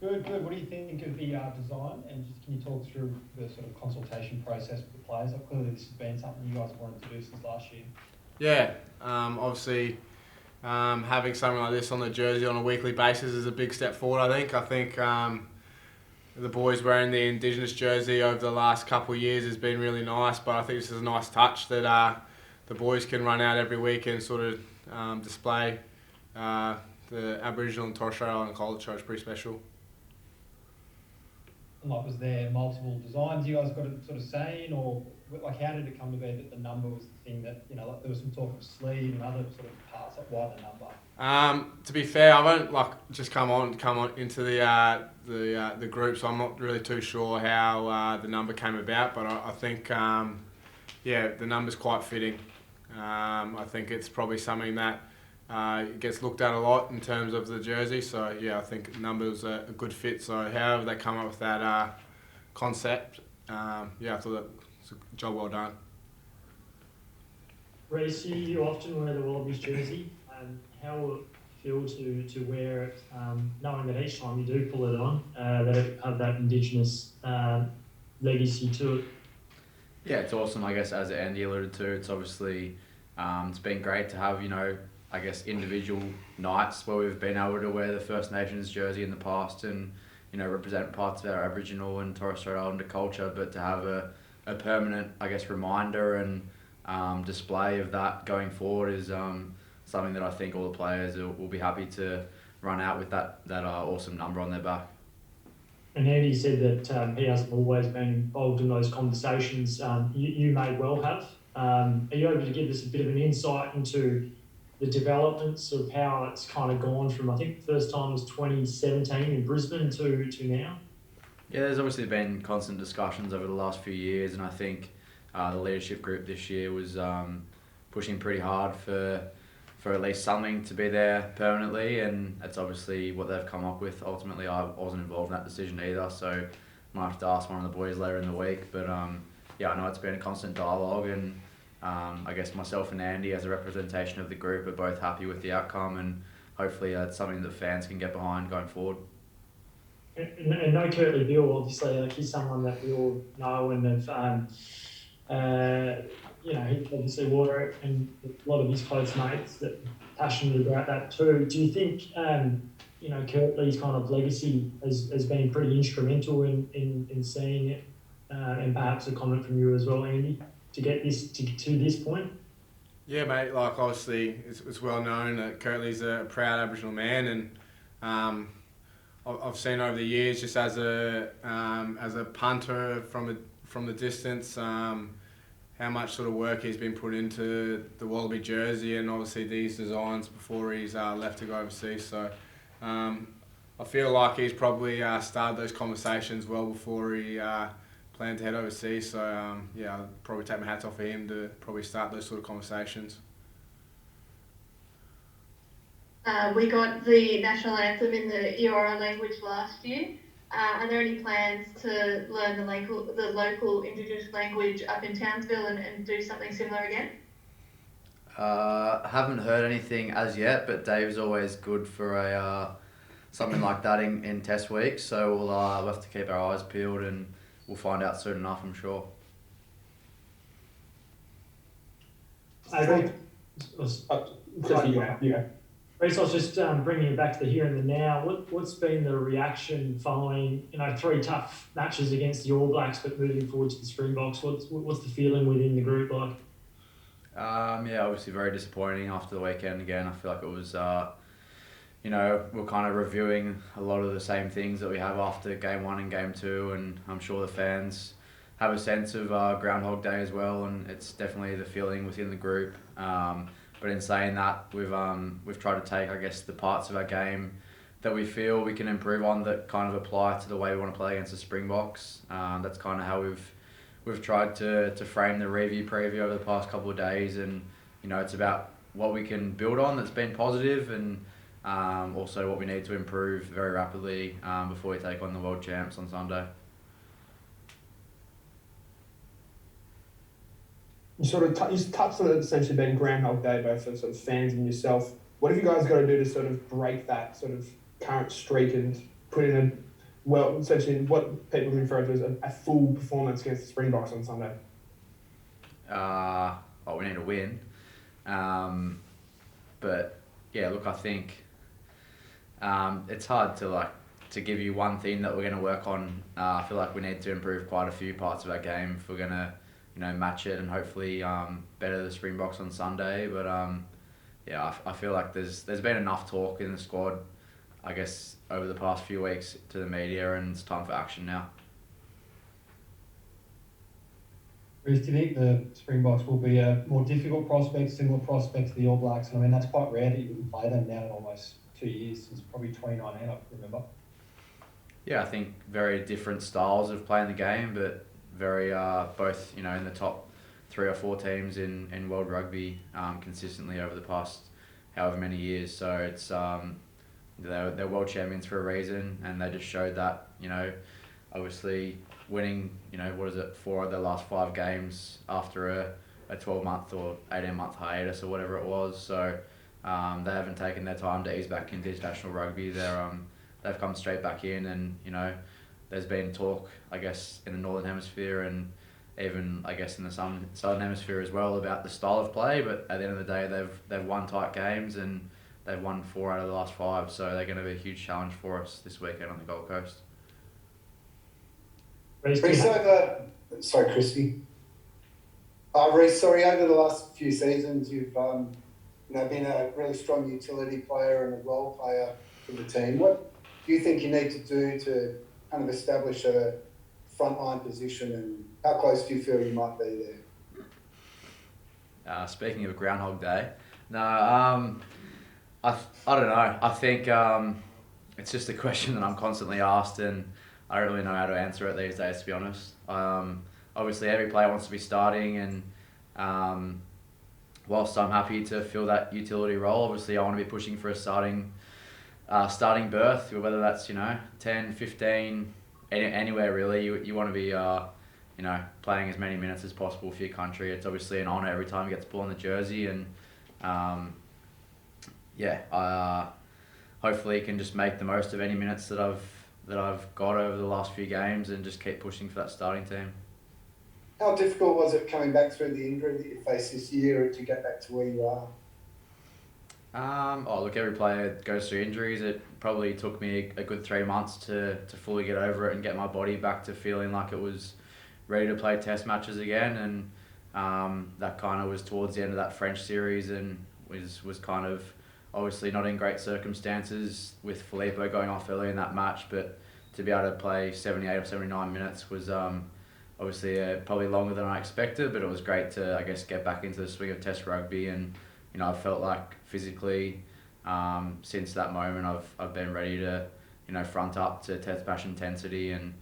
Good, good. What do you think of the design? And just can you talk through the sort of consultation process with the players? Like, clearly, this has been something you guys have wanted to do since last year. Yeah, obviously having something like this on the jersey on a weekly basis is a big step forward. I think the boys wearing the Indigenous jersey over the last couple of years has been really nice, but I think this is a nice touch that the boys can run out every week and sort of display the Aboriginal and Torres Strait Islander culture. It's pretty special. And like, was there multiple designs you guys got a sort of saying, or like, how did it come to be that the number was the thing that, like, there was some talk of sleeve and other sort of parts, like, why the number? To be fair, I won't like just come on into the group, so I'm not really too sure how the number came about. But I think yeah, the number's quite fitting. I think it's probably something that gets looked at a lot in terms of the jersey. So yeah, I think numbers are a good fit. So however they come up with that concept, yeah, I thought that was a job well done. Reece, you often wear the Wallabies jersey. How will it feel to wear it, knowing that each time you do pull it on, that it have that Indigenous legacy to it? Yeah, it's awesome. I guess as Andy alluded to, it's obviously it's been great to have I guess individual nights where we've been able to wear the First Nations jersey in the past and represent parts of our Aboriginal and Torres Strait Islander culture, but to have a permanent I guess reminder and display of that going forward is something that I think all the players will be happy to run out with that awesome number on their back. And Andy said that he hasn't always been involved in those conversations. You may well have. Are you able to give us a bit of an insight into the developments of how it's kind of gone from, I think the first time was 2017 in Brisbane to now? Yeah, there's obviously been constant discussions over the last few years, and I think the leadership group this year was pushing pretty hard for at least something to be there permanently, and that's obviously what they've come up with. Ultimately, I wasn't involved in that decision either, so I might have to ask one of the boys later in the week. But yeah, I know it's been a constant dialogue, and I guess myself and Andy, as a representation of the group, are both happy with the outcome, and hopefully that's something that fans can get behind going forward. And no Curtly Bill, obviously, like, he's someone that we all know and have, he obviously wore it, and a lot of his close mates that are passionate about that too. Do you think, Curtly's kind of legacy has been pretty instrumental in seeing it, and perhaps a comment from you as well, Andy, to get this to this point? Yeah, mate. Like, obviously, it's well known that Curtly's a proud Aboriginal man, and I've seen over the years, just as a punter from the distance, how much sort of work he's been put into the Wallaby jersey, and obviously these designs before he's left to go overseas. So I feel like he's probably started those conversations well before he planned to head overseas. So yeah, I'll probably take my hats off for him to probably start those sort of conversations. We got the national anthem in the eToro language last year. Are there any plans to learn the local Indigenous language up in Townsville and do something similar again? Haven't heard anything as yet, but Dave's always good for a something like that in test week. So we'll have to keep our eyes peeled, and we'll find out soon enough, I'm sure. I think. Yeah. Reece, I was just bringing you back to the here and the now. What's been the reaction following, 3 tough matches against the All Blacks, but moving forward to the Springboks? What's the feeling within the group like? Yeah, obviously very disappointing after the weekend again. I feel like it was, we're kind of reviewing a lot of the same things that we have after Game 1 and Game 2, and I'm sure the fans have a sense of Groundhog Day as well, and it's definitely the feeling within the group. But in saying that, we've tried to take, I guess, the parts of our game that we feel we can improve on that kind of apply to the way we want to play against the Springboks. That's kind of how we've tried to frame the review preview over the past couple of days, and it's about what we can build on that's been positive, and also what we need to improve very rapidly before we take on the world champs on Sunday. You touched on it essentially being Groundhog Day, both for sort of fans and yourself. What have you guys got to do to sort of break that sort of current streak and put in well, essentially what people refer to as a full performance against the Springboks on Sunday? We need to win. But yeah, look, I think it's hard to give you one thing that we're going to work on. I feel like we need to improve quite a few parts of our game if we're going to, match it and hopefully better the Springboks on Sunday. But I feel like there's been enough talk in the squad, I guess, over the past few weeks to the media, and it's time for action now. Reece, do you think the Springboks will be a more difficult prospect, similar prospect to the All Blacks? And I mean, that's quite rare that you can play them now in almost 2 years, since probably 2019, I remember. Yeah, I think very different styles of playing the game, but very both, in the top 3 or 4 teams in world rugby consistently over the past however many years. So it's they're world champions for a reason, and they just showed that, obviously winning, 4 of their last 5 games after a 12-month or 18-month hiatus or whatever it was. So they haven't taken their time to ease back into international rugby. They've come straight back in, and there's been talk, I guess, in the Northern Hemisphere and even, I guess, in the Southern Hemisphere as well about the style of play. But at the end of the day, they've won tight games, and they've won 4 out of the last 5. So they're going to be a huge challenge for us this weekend on the Gold Coast. Reece, sorry, Christy. Reece, over the last few seasons, you've been a really strong utility player and a role player for the team. What do you think you need to do to kind of establish a frontline position, and how close do you feel you might be there? Speaking of Groundhog Day, I don't know. I think it's just a question that I'm constantly asked, and I don't really know how to answer it these days, to be honest. Obviously, every player wants to be starting, and whilst I'm happy to fill that utility role, obviously I want to be pushing for a starting berth, whether that's 10, 15, anywhere really. You want to be playing as many minutes as possible for your country. It's obviously an honour every time you get to pull on the jersey, and hopefully can just make the most of any minutes that I've got over the last few games and just keep pushing for that starting team. How difficult was it coming back through the injury that you faced this year to get back to where you are? Look, every player goes through injuries. It probably took me a good 3 months to fully get over it and get my body back to feeling like it was ready to play test matches again. And that kind of was towards the end of that French series, and was kind of obviously not in great circumstances with Filippo going off early in that match, but to be able to play 78 or 79 minutes was obviously probably longer than I expected, but it was great to, I guess, get back into the swing of test rugby. And I felt like physically since that moment I've been ready to front up to test match intensity, and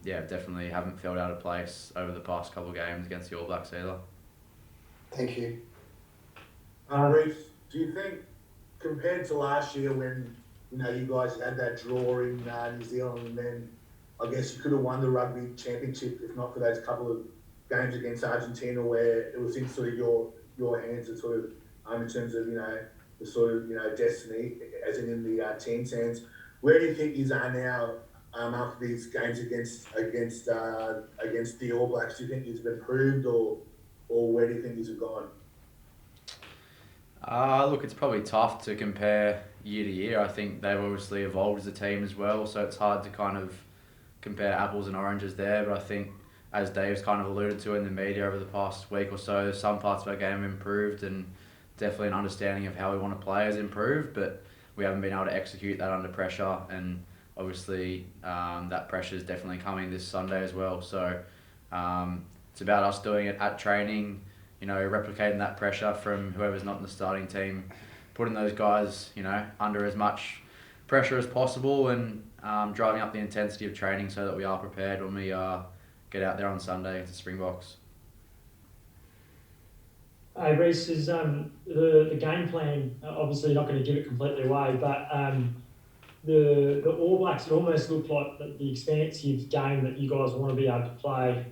definitely haven't felt out of place over the past couple of games against the All Blacks either. Thank you. Reece, do you think, compared to last year when you guys had that draw in New Zealand, and then I guess you could have won the Rugby Championship if not for those couple of games against Argentina where it was in sort of your hands and sort of in terms of the sort of destiny, as in the team's hands. Where do you think you are now after these games against the All Blacks? Do you think you've improved, or where do you think you've gone? Look, it's probably tough to compare year to year. I think they've obviously evolved as a team as well, so it's hard to kind of compare apples and oranges there. But I think, as Dave's kind of alluded to in the media over the past week or so, some parts of our game have improved, and definitely an understanding of how we want to play has improved, but we haven't been able to execute that under pressure, and obviously that pressure is definitely coming this Sunday as well. So it's about us doing it at training, replicating that pressure from whoever's not in the starting team, putting those guys, under as much pressure as possible, and driving up the intensity of training so that we are prepared when we get out there on Sunday to Springboks. Hey, Reece, is the game plan, obviously not going to give it completely away, but the All Blacks, it almost looked like the expansive game that you guys want to be able to play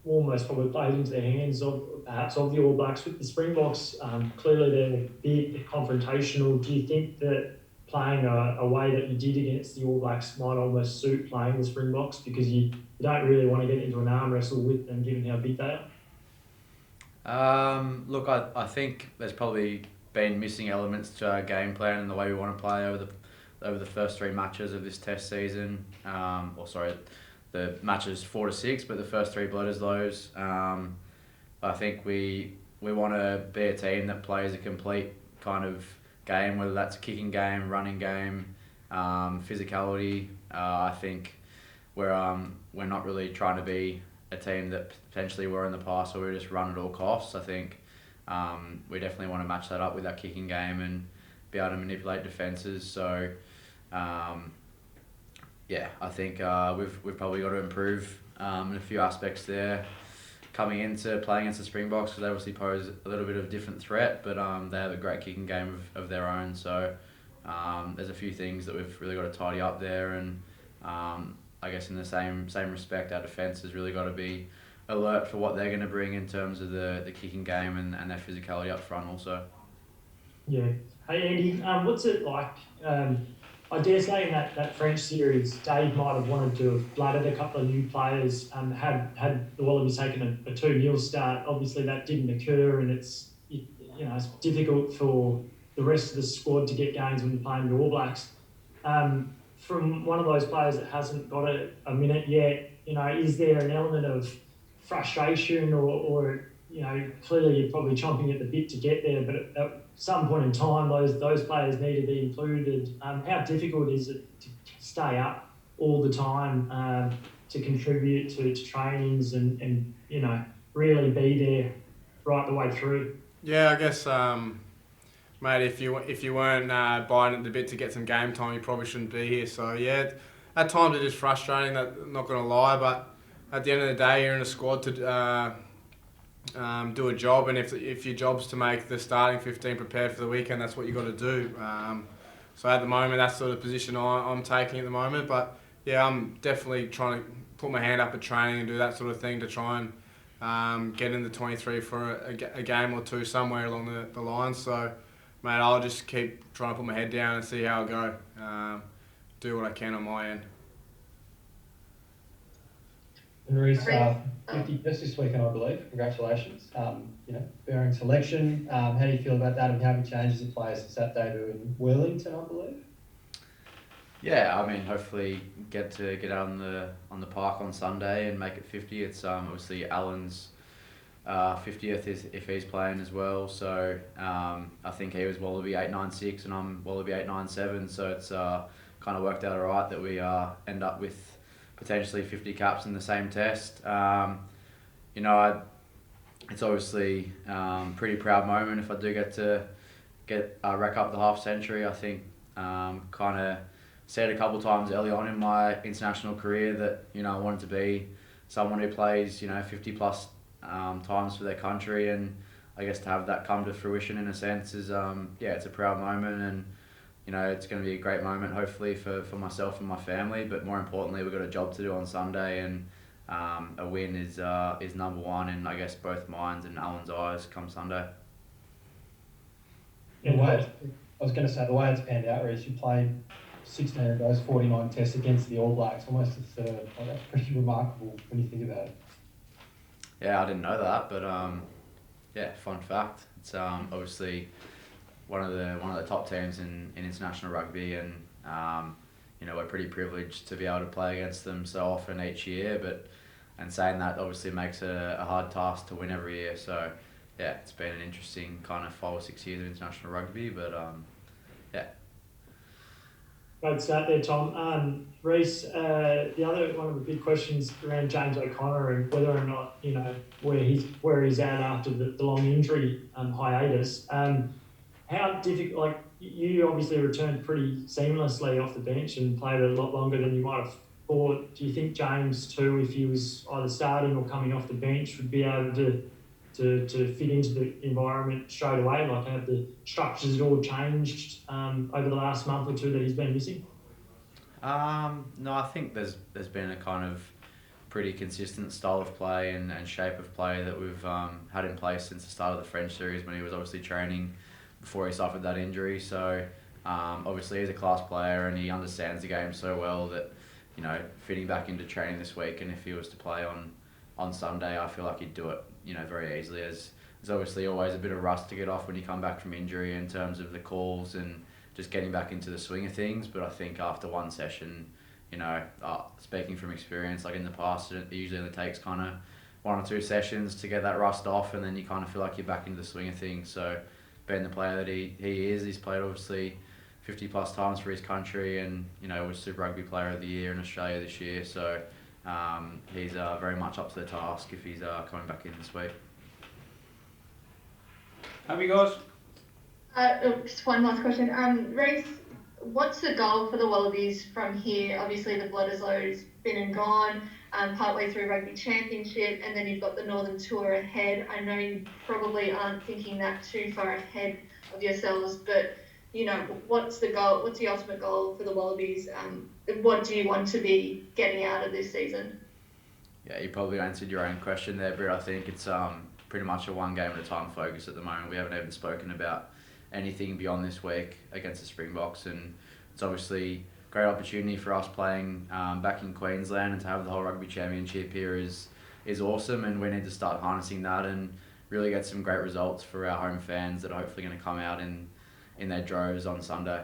almost probably played into the hands of the All Blacks. With the Springboks, clearly they're big, they're confrontational. Do you think that playing a way that you did against the All Blacks might almost suit playing the Springboks, because you don't really want to get into an arm wrestle with them given how big they are? Look, I think there's probably been missing elements to our game plan and the way we want to play over the first 3 matches of this Test season. The matches 4 to 6, but the first 3 bled as those. I think we want to be a team that plays a complete kind of game, whether that's a kicking game, running game, physicality. I think we're not really trying to be a team that potentially were in the past where we just run at all costs. I think we definitely want to match that up with our kicking game and be able to manipulate defences. So I think we've probably got to improve in a few aspects there coming into playing against the Springboks, because they obviously pose a little bit of a different threat, but they have a great kicking game of their own. So there's a few things that we've really got to tidy up there, and I guess in the same respect, our defence has really got to be alert for what they're going to bring in terms of the kicking game and their physicality up front also. Yeah. Hey Andy, what's it like? I dare say in that French series, Dave might have wanted to have blooded a couple of new players. Had the Wallabies taken a 2-0 start, obviously that didn't occur, and it's difficult for the rest of the squad to get games when you're playing the All Blacks. From one of those players that hasn't got a minute yet, is there an element of frustration or clearly you're probably chomping at the bit to get there, but at some point in time, those players need to be included. How difficult is it to stay up all the time, to contribute to trainings and really be there right the way through? Yeah, I guess, mate, if you weren't biting at the bit to get some game time, you probably shouldn't be here. So yeah, at times it is frustrating. I'm not going to lie, but at the end of the day, you're in a squad to do a job, and if your job's to make the starting 15 prepared for the weekend, that's what you got to do. So at the moment, that's sort of the position I'm taking at the moment. But yeah, I'm definitely trying to put my hand up at training and do that sort of thing to try and get in the 23 for a game or two somewhere along the line. So, mate, I'll just keep trying to put my head down and see how I go. Do what I can on my end. And Reece, 50 just this weekend, I believe. Congratulations. Bearing selection. How do you feel about that, and how have you changed as a player since that debut in Wellington, I believe? Yeah, I mean, hopefully get out on the park on Sunday and make it 50. It's obviously Alan's 50th if he's playing as well. So I think he was Wallaby 896 and I'm Wallaby 897. So it's kind of worked out alright that we end up with potentially 50 caps in the same test. It's obviously pretty proud moment if I do get rack up the half century. I think kind of said a couple times early on in my international career that I wanted to be someone who plays 50 plus times for their country, and I guess to have that come to fruition in a sense is it's a proud moment, and it's going to be a great moment hopefully for myself and my family, but more importantly we've got a job to do on Sunday, and a win is number one in I guess both minds and Alan's eyes come Sunday. I was going to say, the way it's panned out, Reece, you played 16 of those 49 tests against the All Blacks, almost a third. That's pretty remarkable when you think about it. Yeah, I didn't know that, but fun fact. It's obviously one of the top teams in international rugby, and we're pretty privileged to be able to play against them so often each year. And saying that obviously makes it a hard task to win every year. So yeah, it's been an interesting kind of 5 or 6 years of international rugby, but Great start there, Tom. Reece, the other one of the big questions around James O'Connor and whether or not where he's at after the long injury hiatus. How difficult? Like, you obviously returned pretty seamlessly off the bench and played a lot longer than you might have thought. Do you think James too, if he was either starting or coming off the bench, would be able to fit into the environment straight away? Like, have the structures all changed over the last month or two that he's been missing? No, I think there's been a kind of pretty consistent style of play and shape of play that we've had in place since the start of the French series when he was obviously training before he suffered that injury. So Obviously, he's a class player and he understands the game so well that, you know, fitting back into training this week, and if he was to play on Sunday, I feel like he'd do it, you know, very easily. As there's obviously always a bit of rust to get off when you come back from injury in terms of the calls and just getting back into the swing of things. But I think after one session, you know, speaking from experience, like in the past, it usually only takes kind of 1 or 2 sessions to get that rust off, and then you kind of feel like you're back into the swing of things. So being the player that he is, he's played obviously 50 plus times for his country, and, you know, was Super Rugby Player of the Year in Australia this year. So he's very much up to the task if he's coming back in this week. Happy, guys? Just one last question. Reece, what's the goal for the Wallabies from here? Obviously, the Bledisloe's been and gone, partway through Rugby Championship, and then you've got the Northern Tour ahead. I know you probably aren't thinking that too far ahead of yourselves, but, you know, what's the goal? What's the ultimate goal for the Wallabies? What do you want to be getting out of this season? Yeah, you probably answered your own question there, Britt. I think it's pretty much a one game at a time focus at the moment. We haven't even spoken about anything beyond this week against the Springboks, and it's obviously a great opportunity for us playing back in Queensland, and to have the whole Rugby Championship here is awesome, and we need to start harnessing that and really get some great results for our home fans that are hopefully going to come out in their droves on Sunday.